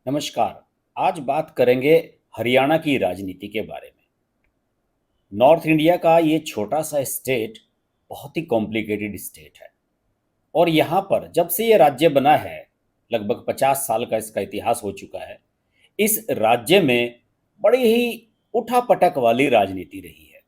नमस्कार। आज बात करेंगे हरियाणा की राजनीति के बारे में। नॉर्थ इंडिया का ये छोटा सा स्टेट बहुत ही कॉम्प्लिकेटेड स्टेट है और यहाँ पर जब से ये राज्य बना है लगभग 50 साल का इसका इतिहास हो चुका है। इस राज्य में बड़ी ही उठापटक वाली राजनीति रही है।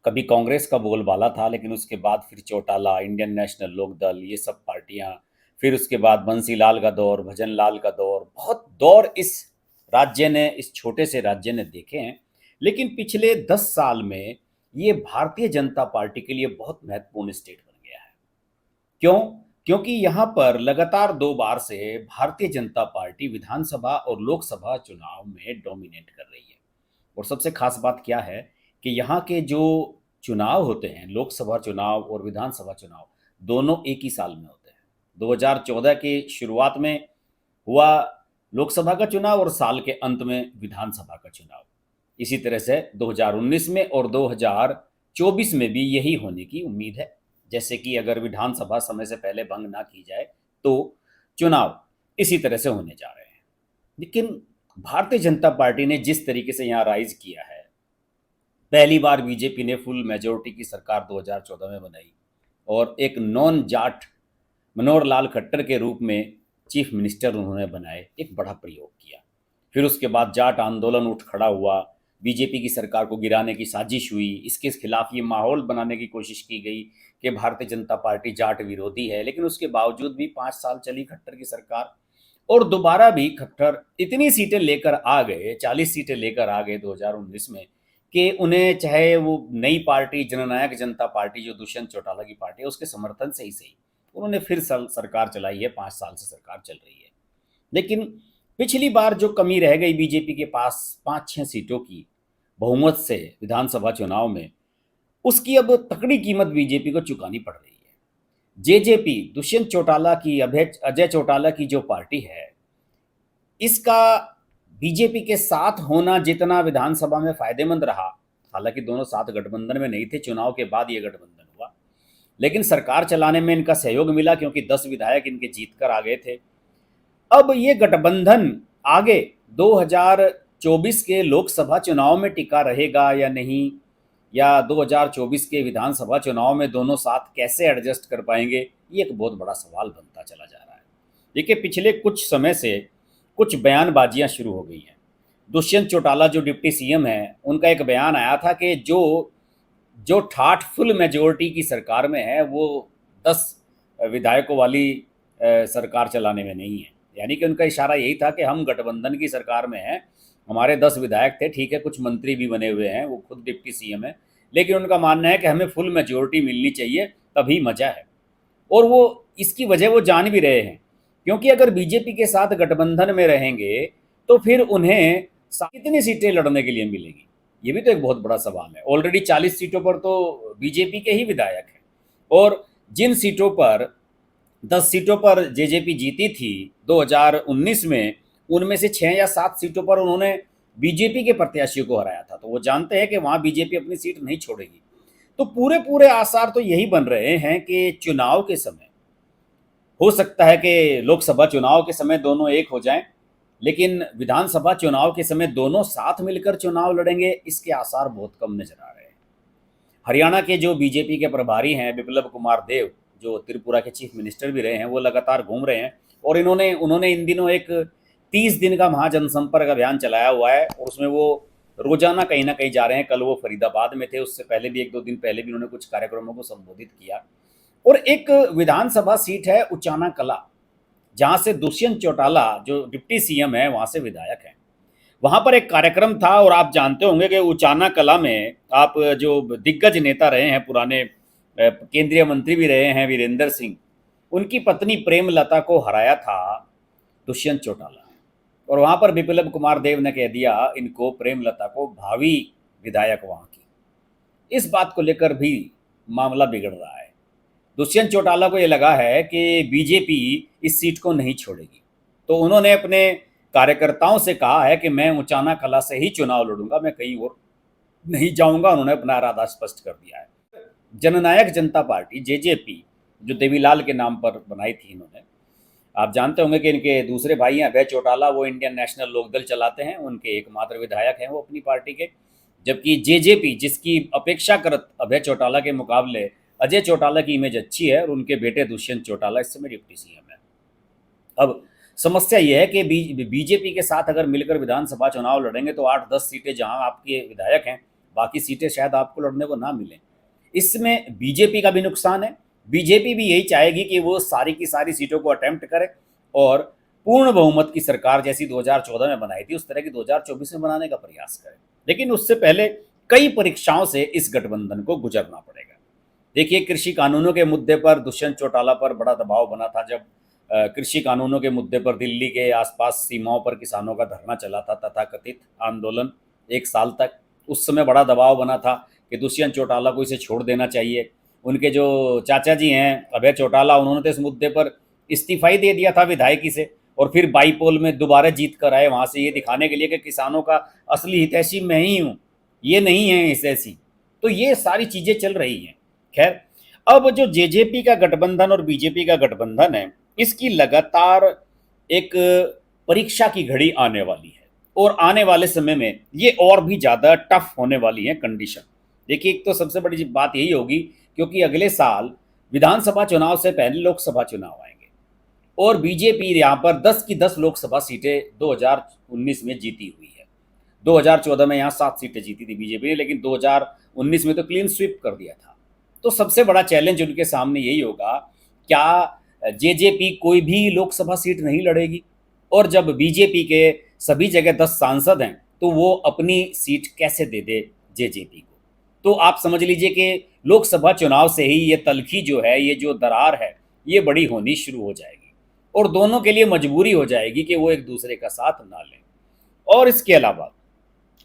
कभी कांग्रेस का बोलबाला था, लेकिन उसके बाद फिर चौटाला, इंडियन नेशनल लोक दल, ये सब पार्टियां, फिर उसके बाद बंसीलाल का दौर, भजन लाल का दौर, बहुत दौर इस छोटे से राज्य ने देखे हैं। लेकिन पिछले 10 साल में ये भारतीय जनता पार्टी के लिए बहुत महत्वपूर्ण स्टेट बन गया है। क्यों? क्योंकि यहाँ पर लगातार 2 बार से भारतीय जनता पार्टी विधानसभा और लोकसभा चुनाव में डोमिनेट कर रही है। और सबसे खास बात क्या है कि यहाँ के जो चुनाव होते हैं, लोकसभा चुनाव और विधानसभा चुनाव, दोनों एक ही साल में होते हैं। 2014 की शुरुआत में हुआ लोकसभा का चुनाव और साल के अंत में विधानसभा का चुनाव। इसी तरह से 2019 में और 2024 में भी यही होने की उम्मीद है। जैसे कि अगर विधानसभा समय से पहले भंग ना की जाए तो चुनाव इसी तरह से होने जा रहे हैं। लेकिन भारतीय जनता पार्टी ने जिस तरीके से यहाँ राइज किया है, पहली बार बीजेपी ने फुल मेजोरिटी की सरकार 2014 में बनाई और एक नॉन जाट मनोहर लाल खट्टर के रूप में चीफ मिनिस्टर उन्होंने बनाए, एक बड़ा प्रयोग किया। फिर उसके बाद जाट आंदोलन उठ खड़ा हुआ, बीजेपी की सरकार को गिराने की साजिश हुई, इसके खिलाफ ये माहौल बनाने की कोशिश की गई कि भारतीय जनता पार्टी जाट विरोधी है। लेकिन उसके बावजूद भी 5 साल चली खट्टर की सरकार और दोबारा भी खट्टर इतनी सीटें लेकर आ गए, 40 सीटें लेकर आ गए 2019 में, कि उन्हें चाहे वो नई पार्टी जननायक जनता पार्टी जो दुष्यंत चौटाला की पार्टी है उसके समर्थन से ही सही, उन्होंने फिर सरकार चलाई है। 5 साल से सरकार चल रही है। लेकिन पिछली बार जो कमी रह गई बीजेपी के पास 5-6 सीटों की बहुमत से विधानसभा चुनाव में, उसकी अब तकड़ी कीमत बीजेपी को चुकानी पड़ रही है। जेजेपी, दुष्यंत चौटाला की, अजय चौटाला की जो पार्टी है, इसका बीजेपी के साथ होना जितना विधानसभा में फायदेमंद रहा, हालांकि दोनों साथ गठबंधन में नहीं थे, चुनाव के बाद ये गठबंधन हुआ, लेकिन सरकार चलाने में इनका सहयोग मिला क्योंकि 10 विधायक इनके जीत कर आ गए थे। अब ये गठबंधन आगे 2024 के लोकसभा चुनाव में टिका रहेगा या नहीं, या 2024 के विधानसभा चुनाव में दोनों साथ कैसे एडजस्ट कर पाएंगे, ये एक बहुत बड़ा सवाल बनता चला जा रहा है। देखिए, पिछले कुछ समय से कुछ बयानबाजियां शुरू हो गई हैं। दुष्यंत चौटाला जो डिप्टी सीएम है, उनका एक बयान आया था कि जो जो ठाठ फुल मेजोरिटी की सरकार में है वो 10 विधायकों वाली सरकार चलाने में नहीं है। यानी कि उनका इशारा यही था कि हम गठबंधन की सरकार में हैं, हमारे 10 विधायक थे, ठीक है, कुछ मंत्री भी बने हुए हैं, वो खुद डिप्टी सीएम है, लेकिन उनका मानना है कि हमें फुल मेजोरिटी मिलनी चाहिए, तभी मजा है। और वो इसकी वजह वो जान भी रहे हैं, क्योंकि अगर बीजेपी के साथ गठबंधन में रहेंगे तो फिर उन्हें कितनी सीटें लड़ने के लिए मिलेगी, ये भी तो एक बहुत बड़ा सवाल है। ऑलरेडी 40 सीटों पर तो बीजेपी के ही विधायक हैं, और जिन सीटों पर 10 सीटों पर जेजेपी जीती थी 2019 में, उनमें से 6 या 7 सीटों पर उन्होंने बीजेपी के प्रत्याशियों को हराया था, तो वो जानते हैं कि वहाँ बीजेपी अपनी सीट नहीं छोड़ेगी। तो पूरे पूरे आसार तो यही बन रहे हैं कि चुनाव के समय हो सकता है कि लोकसभा चुनाव के समय दोनों एक हो जाएं, लेकिन विधानसभा चुनाव के समय दोनों साथ मिलकर चुनाव लड़ेंगे, इसके आसार बहुत कम नजर आ रहे हैं। हरियाणा के जो बीजेपी के प्रभारी हैं बिप्लब कुमार देव, जो त्रिपुरा के चीफ मिनिस्टर भी रहे हैं, वो लगातार घूम रहे हैं और इन्होंने उन्होंने इन दिनों एक 30 दिन का महाजनसंपर्क अभियान चलाया हुआ है और उसमें वो रोजाना कहीं ना कहीं जा रहे हैं। कल वो फरीदाबाद में थे, उससे पहले भी 1-2 दिन पहले भी उन्होंने कुछ कार्यक्रमों को संबोधित किया। और एक विधानसभा सीट है उचाना कला, जहां से दुष्यंत चौटाला जो डिप्टी सीएम है वहां से विधायक हैं। वहां पर एक कार्यक्रम था और आप जानते होंगे कि उचाना कला में आप जो दिग्गज नेता रहे हैं, पुराने केंद्रीय मंत्री भी रहे हैं, वीरेंद्र सिंह, उनकी पत्नी प्रेमलता को हराया था दुष्यंत चौटाला। और वहां पर बिप्लब कुमार देव ने कह दिया इनको, प्रेमलता को, भावी विधायक वहां की। इस बात को लेकर भी मामला बिगड़ रहा है। दुष्यंत चौटाला को ये लगा है कि बीजेपी इस सीट को नहीं छोड़ेगी, तो उन्होंने अपने कार्यकर्ताओं से कहा है कि मैं उचाना कला से ही चुनाव लड़ूंगा, मैं कहीं और नहीं जाऊंगा। उन्होंने अपना इरादा स्पष्ट कर दिया है। जननायक जनता पार्टी जेजेपी, जो देवीलाल के नाम पर बनाई थी इन्होंने, आप जानते होंगे कि इनके दूसरे भाई हैं अभय चौटाला, वो इंडियन नेशनल लोकदल चलाते हैं, उनके एकमात्र विधायक हैं वो अपनी पार्टी के। जबकि जेजेपी, जिसकी अपेक्षाकृत अभय चौटाला के मुकाबले अजय चौटाला की इमेज अच्छी है, और उनके बेटे दुष्यंत चौटाला इस समय डिप्टी सीएम है। अब समस्या यह है कि बीजेपी के साथ अगर मिलकर विधानसभा चुनाव लड़ेंगे तो 8-10 सीटें जहां आपके विधायक हैं, बाकी सीटें शायद आपको लड़ने को ना मिलें। इसमें बीजेपी का भी नुकसान है। बीजेपी भी यही चाहेगी कि वो सारी की सारी सीटों को अटेम्प्ट करे और पूर्ण बहुमत की सरकार जैसी 2014 में बनाई थी उस तरह की 2024 में बनाने का प्रयास करे। लेकिन उससे पहले कई परीक्षाओं से इस गठबंधन को गुजरना पड़ेगा। देखिए, कृषि कानूनों के मुद्दे पर दुष्यंत चौटाला पर बड़ा दबाव बना था। जब कृषि कानूनों के मुद्दे पर दिल्ली के आसपास सीमाओं पर किसानों का धरना चला था, तथाकथित आंदोलन 1 साल तक, उस समय बड़ा दबाव बना था कि दुष्यंत चौटाला को इसे छोड़ देना चाहिए। उनके जो चाचा जी हैं अभय चौटाला, उन्होंने तो इस मुद्दे पर इस्तीफा ही दे दिया था विधायकी से, और फिर बाईपोल में दोबारा जीत कर आए वहाँ से, ये दिखाने के लिए कि किसानों का असली हितैषी मैं ही हूँ, ये नहीं है हितैषी। तो ये सारी चीज़ें चल रही हैं। खैर, अब जो जेजेपी का गठबंधन और बीजेपी का गठबंधन है, इसकी लगातार एक परीक्षा की घड़ी आने वाली है, और आने वाले समय में ये और भी ज़्यादा टफ होने वाली है कंडीशन। देखिए, एक तो सबसे बड़ी बात यही होगी, क्योंकि अगले साल विधानसभा चुनाव से पहले लोकसभा चुनाव आएंगे, और बीजेपी यहाँ पर 10 की 10 लोकसभा सीटें 2019 में जीती हुई है। 2014 में यहाँ 7 सीटें जीती थी बीजेपी ने, लेकिन 2019 में तो क्लीन स्वीप कर दिया था। तो सबसे बड़ा चैलेंज उनके सामने यही होगा, क्या जेजेपी कोई भी लोकसभा सीट नहीं लड़ेगी, और जब बीजेपी के सभी जगह 10 सांसद हैं तो वो अपनी सीट कैसे दे दे जेजेपी को। तो आप समझ लीजिए कि लोकसभा चुनाव से ही ये तलखी जो है, ये जो दरार है, ये बड़ी होनी शुरू हो जाएगी, और दोनों के लिए मजबूरी हो जाएगी कि वो एक दूसरे का साथ ना लें। और इसके अलावा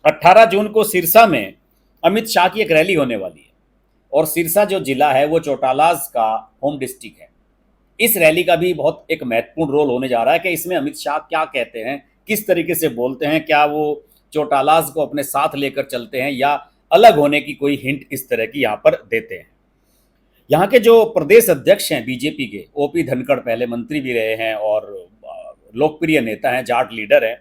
18 जून को सिरसा में अमित शाह की एक रैली होने वाली है, और सिरसा जो जिला है वो चौटालाज का होम डिस्ट्रिक्ट है। इस रैली का भी बहुत एक महत्वपूर्ण रोल होने जा रहा है कि इसमें अमित शाह क्या कहते हैं, किस तरीके से बोलते हैं, क्या वो चौटालाज को अपने साथ लेकर चलते हैं या अलग होने की कोई हिंट इस तरह की यहाँ पर देते हैं। यहाँ के जो प्रदेश अध्यक्ष हैं बीजेपी के, ओपी धनखड़, पहले मंत्री भी रहे हैं और लोकप्रिय नेता हैं, जाट लीडर हैं,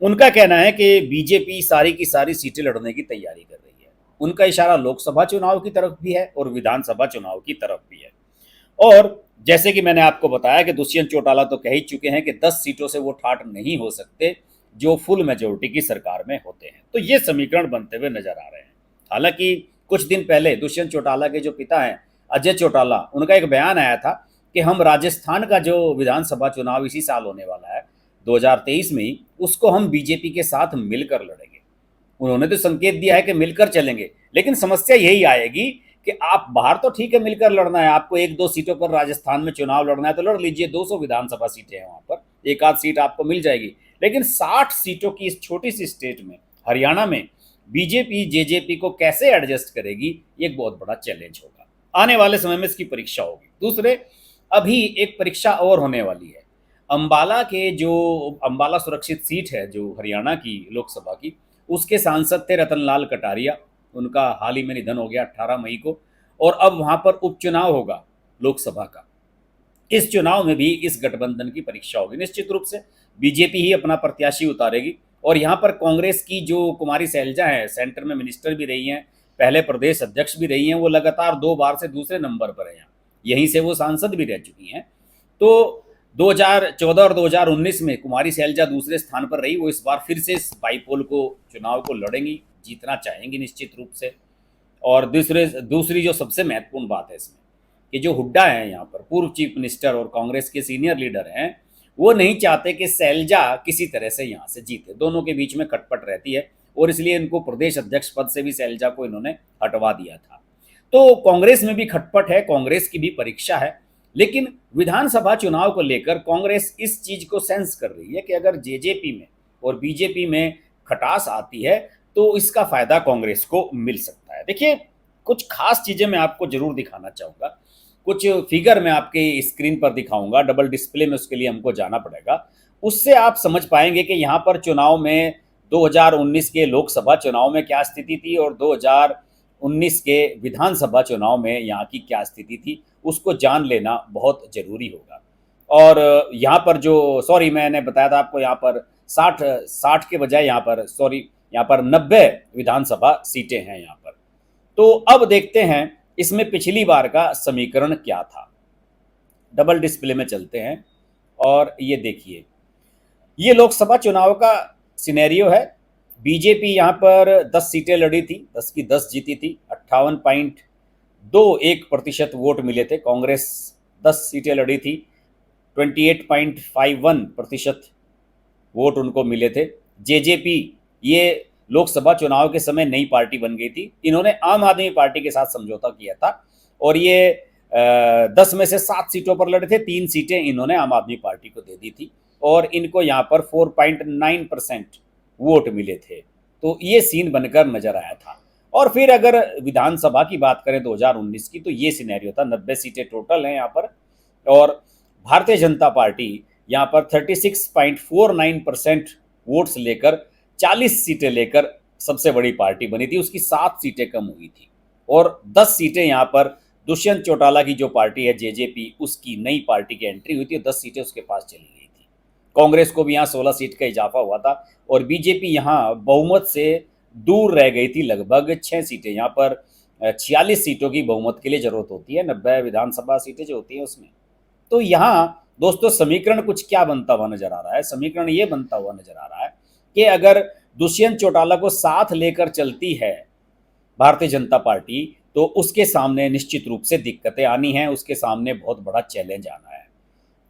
उनका कहना है कि बीजेपी सारी की सारी सीटें लड़ने की तैयारी कर रही है। उनका इशारा लोकसभा चुनाव की तरफ भी है और विधानसभा चुनाव की तरफ भी है। और जैसे कि मैंने आपको बताया कि दुष्यंत चौटाला तो कह ही चुके हैं कि 10 सीटों से वो ठाट नहीं हो सकते जो फुल मेजोरिटी की सरकार में होते हैं। तो ये समीकरण बनते हुए नजर आ रहे हैं। हालांकि कुछ दिन पहले दुष्यंत चौटाला के जो पिता हैं अजय चौटाला, उनका एक बयान आया था कि हम राजस्थान का जो विधानसभा चुनाव इसी साल होने वाला है 2023 में ही, उसको हम बीजेपी के साथ मिलकर लड़ेंगे। उन्होंने तो संकेत दिया है कि मिलकर चलेंगे, लेकिन समस्या यही आएगी कि आप बाहर तो ठीक है मिलकर लड़ना है, आपको 1-2 सीटों पर राजस्थान में चुनाव लड़ना है तो लड़ लीजिए, 200 विधानसभा सीटें हैं वहां पर, एक आध सीट आपको मिल जाएगी। लेकिन 60 सीटों की इस छोटी सी स्टेट में, हरियाणा में, बीजेपी जेजेपी को कैसे एडजस्ट करेगी, ये एक बहुत बड़ा चैलेंज होगा। आने वाले समय में इसकी परीक्षा होगी। दूसरे, अभी एक परीक्षा और होने वाली है। अंबाला के जो अंबाला सुरक्षित सीट है जो हरियाणा की लोकसभा की, उसके सांसद थे रतनलाल कटारिया। उनका हाल ही में निधन हो गया 18 मई को, और अब वहां पर उपचुनाव होगा लोकसभा का। इस चुनाव में भी इस गठबंधन की परीक्षा होगी। निश्चित रूप से बीजेपी ही अपना प्रत्याशी उतारेगी, और यहाँ पर कांग्रेस की जो कुमारी सैलजा है, सेंटर में मिनिस्टर भी रही हैं, पहले प्रदेश अध्यक्ष भी रही हैं, वो लगातार 2 बार से दूसरे नंबर पर है, यहीं से वो सांसद भी रह चुकी हैं। तो 2014 और 2019 में कुमारी सैलजा दूसरे स्थान पर रही, वो इस बार फिर से इस बाईपोल को चुनाव को लड़ेंगी, जीतना चाहेंगी निश्चित रूप से। और दूसरी जो सबसे महत्वपूर्ण बात है इसमें, कि जो हुड्डा हैं यहाँ पर, पूर्व चीफ मिनिस्टर और कांग्रेस के सीनियर लीडर हैं, वो नहीं चाहते कि सैलजा किसी तरह से यहाँ से जीते। दोनों के बीच में खटपट रहती है, और इसलिए इनको प्रदेश अध्यक्ष पद से भी सैलजा को इन्होंने हटवा दिया था। तो कांग्रेस में भी खटपट है, कांग्रेस की भी परीक्षा है। लेकिन विधानसभा चुनाव को लेकर कांग्रेस इस चीज को सेंस कर रही है कि अगर जेजेपी में और बीजेपी में खटास आती है तो इसका फायदा कांग्रेस को मिल सकता है। देखिए, कुछ खास चीजें मैं आपको जरूर दिखाना चाहूंगा, कुछ फिगर मैं आपके स्क्रीन पर दिखाऊंगा, डबल डिस्प्ले में, उसके लिए हमको जाना पड़ेगा। उससे आप समझ पाएंगे कि यहाँ पर चुनाव में 2019 के लोकसभा चुनाव में क्या स्थिति थी और 2019 के विधानसभा चुनाव में यहाँ की क्या स्थिति थी, उसको जान लेना बहुत जरूरी होगा। और यहाँ पर जो सॉरी मैंने बताया था आपको, यहाँ पर 60 के बजाय यहाँ पर सॉरी यहाँ पर 90 विधानसभा सीटें हैं यहाँ पर। तो अब देखते हैं इसमें पिछली बार का समीकरण क्या था। डबल डिस्प्ले में चलते हैं और ये देखिए, ये लोकसभा चुनाव का सिनेरियो है। बीजेपी यहाँ पर 10 सीटें लड़ी थी, 10 की 10 जीती थी, 58.21% वोट मिले थे। कांग्रेस 10 सीटें लड़ी थी, 28.51% वोट उनको मिले थे। जेजेपी ये लोकसभा चुनाव के समय नई पार्टी बन गई थी, इन्होंने आम आदमी पार्टी के साथ समझौता किया था और ये 10 में से 7 सीटों पर लड़े थे, 3 सीटें इन्होंने आम आदमी पार्टी को दे दी थी और इनको यहाँ पर 4.9% वोट मिले थे। तो ये सीन बनकर नजर आया था। और फिर अगर विधानसभा की बात करें 2019 की, तो ये सिनेरियो था। 90 सीटें टोटल हैं यहाँ पर और भारतीय जनता पार्टी यहाँ पर 36.49% वोट्स लेकर 40 सीटें लेकर सबसे बड़ी पार्टी बनी थी। उसकी 7 सीटें कम हुई थी और 10 सीटें यहाँ पर दुष्यंत चौटाला की जो पार्टी है जेजेपी, उसकी नई पार्टी की एंट्री हुई थी और 10 सीटें उसके पास चली गई थी। कांग्रेस को भी यहाँ 16 सीट का इजाफा हुआ था और बीजेपी यहाँ बहुमत से दूर रह गई थी, लगभग 6 सीटें। यहाँ पर 46 सीटों की बहुमत के लिए जरूरत होती है, 90 विधानसभा सीटें जो होती हैं उसमें। तो यहाँ दोस्तों समीकरण कुछ क्या बनता हुआ नजर आ रहा है। समीकरण ये बनता हुआ नजर आ रहा है कि अगर दुष्यंत चौटाला को साथ लेकर चलती है भारतीय जनता पार्टी, तो उसके सामने निश्चित रूप से दिक्कतें आनी हैं, उसके सामने बहुत बड़ा चैलेंज आना है।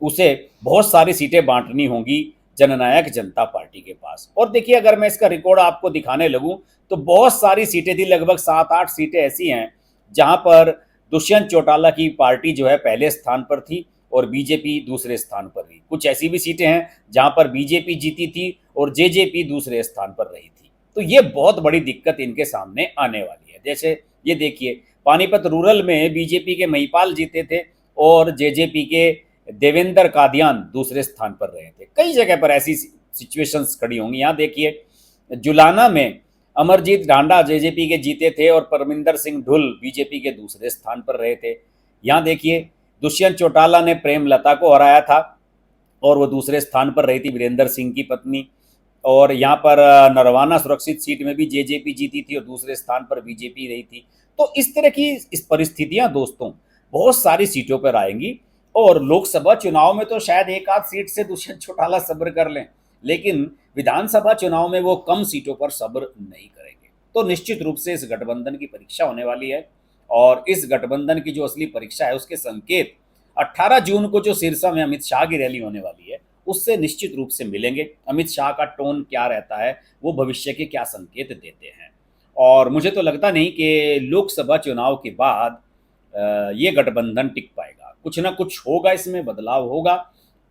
उसे बहुत सारी सीटें बांटनी होंगी जननायक जनता पार्टी के पास। और देखिए, अगर मैं इसका रिकॉर्ड आपको दिखाने लगूं तो बहुत सारी सीटें थी, लगभग 7-8 सीटें ऐसी हैं जहां पर दुष्यंत चौटाला की पार्टी जो है पहले स्थान पर थी और बीजेपी दूसरे स्थान पर रही। कुछ ऐसी भी सीटें हैं जहां पर बीजेपी जीती थी और जेजेपी दूसरे स्थान पर रही थी। तो ये बहुत बड़ी दिक्कत इनके सामने आने वाली है। जैसे ये देखिए, पानीपत रूरल में बीजेपी के महिपाल जीते थे और जेजेपी के देवेंद्र कादियान दूसरे स्थान पर रहे थे। कई जगह पर ऐसी सिचुएशंस खड़ी होंगी। यहाँ देखिए, जुलाना में अमरजीत ढांडा जेजेपी के जीते थे और परमिंदर सिंह ढुल बीजेपी के दूसरे स्थान पर रहे थे। यहाँ देखिए, दुष्यंत चौटाला ने प्रेमलता को हराया था और वो दूसरे स्थान पर रही थी, वीरेंद्र सिंह की पत्नी। और यहाँ पर नरवाना सुरक्षित सीट में भी जेजेपी जीती थी और दूसरे स्थान पर बीजेपी रही थी। तो इस तरह की इस परिस्थितियां दोस्तों बहुत सारी सीटों पर आएंगी और लोकसभा चुनाव में तो शायद एक आध सीट से दुष्यंत चौटाला सब्र कर लें, लेकिन विधानसभा चुनाव में वो कम सीटों पर सब्र नहीं करेंगे। तो निश्चित रूप से इस गठबंधन की परीक्षा होने वाली है और इस गठबंधन की जो असली परीक्षा है उसके संकेत 18 जून को जो सिरसा में अमित शाह की रैली होने वाली है उससे निश्चित रूप से मिलेंगे। अमित शाह का टोन क्या रहता है, वो भविष्य के क्या संकेत देते हैं। और मुझे तो लगता नहीं कि लोकसभा चुनाव के बाद ये गठबंधन टिक पाएगा। कुछ ना कुछ होगा, इसमें बदलाव होगा,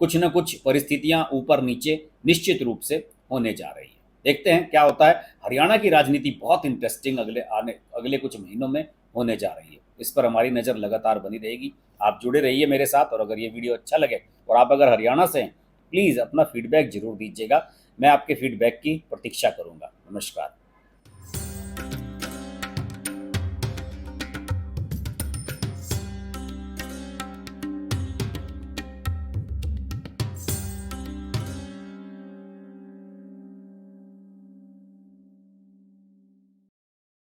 कुछ ना कुछ परिस्थितियां ऊपर नीचे निश्चित रूप से होने जा रही है। देखते हैं क्या होता है। हरियाणा की राजनीति बहुत इंटरेस्टिंग अगले कुछ महीनों में होने जा रही है। इस पर हमारी नज़र लगातार बनी रहेगी। आप जुड़े रहिए मेरे साथ और अगर ये वीडियो अच्छा लगे और आप अगर हरियाणा से हैं, प्लीज़ अपना फीडबैक जरूर दीजिएगा। मैं आपके फीडबैक की प्रतीक्षा करूँगा। नमस्कार।